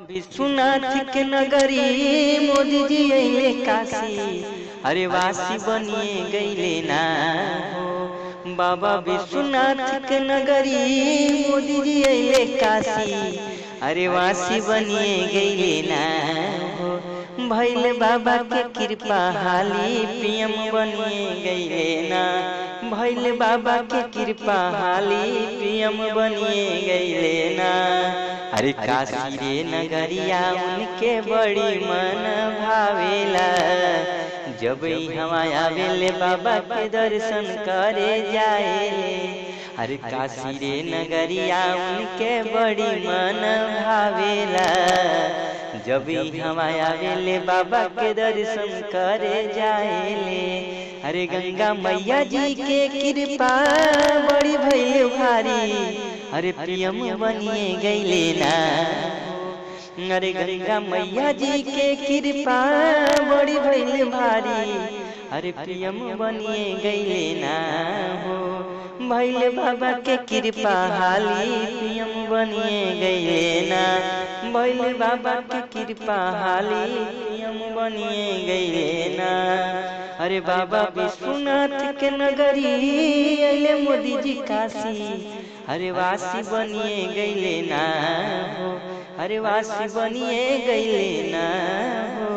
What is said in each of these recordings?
विश्वनाथ के नगरी मोदी जी अइले काशी, अरे वासी बनिए गईले ना हो। बाबा विश्वनाथ के नगरी मोदी जी अइले काशी, अरे वासी बनिए गईले ना हो। भैले बाबा के कृपा हाली पीएम बनिए गईले ना। भैले बाबा के कृपा हाली पीएम बनिए गईले ना। अरे काशी रे नगरिया उनके बड़ी मन भावेला, जब हम आवेले बाबा के दर्शन करे जाएले। अरे काशी रे नगरिया उनके बड़ी मन भावेला, जब हम आवेले बाबा के दर्शन करे जाएले। अरे गंगा मैया जी के कृपा बड़ी भइले भारी, अरे प्रियम बनिए गईले ना। अरे गंगा मैया जी के कृपा बड़ी भइले भारी, अरे प्रियम बनिए गईले ना हो। भैले बाबा के कृपा हाली प्रियम बनिए गईले ना। भैले बाबा के कृपा हाली प्रियम बनिए गईले ना। अरे बाबा विश्वनाथ के नगरी अइले मोदी जी काशी, अरे वासी बनिए गईले ना हो। अरे वासी बनिए गईले ना हो।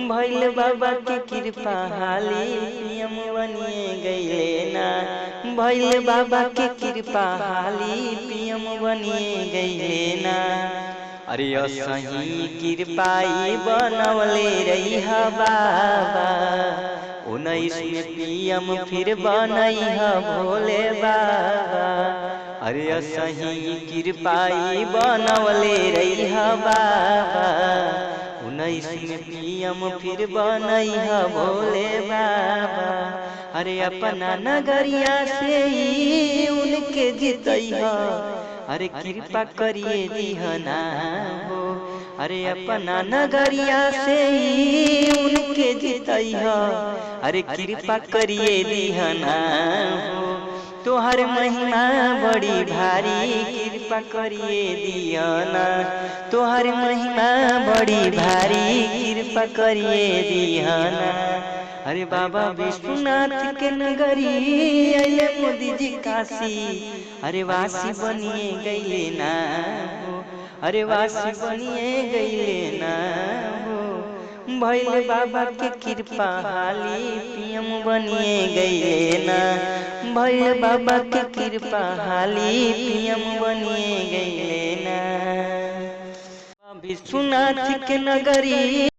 भैले बाबा के कृपा हाली पीएम बनिए गईले ना। भैले बाबा के कृपा हाली पीएम बनिए गईले ना। अरे असही कृपाई बनवले रही बाबा, 19 में पीएम फिर बनई भोले बाबा। अरे असही कृपाई बनवले रही बाबा, 19 में पीएम फिर बनई भोले बाबा। अरे अपना नगरिया से ही उनके जीतई ह, अरे कृपा करिए दीहना हो। अरे अपना नगरिया से ही उनके जीतई ह, अरे कृपा करिए दीहना हो। तोहर महिमा बड़ी भारी कृपा करिए दियाना। तोहर महिमा बड़ी भारी कृपा करिए दियाना। अरे बाबा विश्वनाथ के नगरी अइले मोदी जी काशी, अरे वासी बनिए गईले ना हो। अरे वासी बनिए गईले ना हो। भैले बाबा के कृपा हाली पीएम बनिए गईले ना। भैले बाबा के कृपा हाली पीएम बनिए गईले ना। विश्वनाथ के नगरी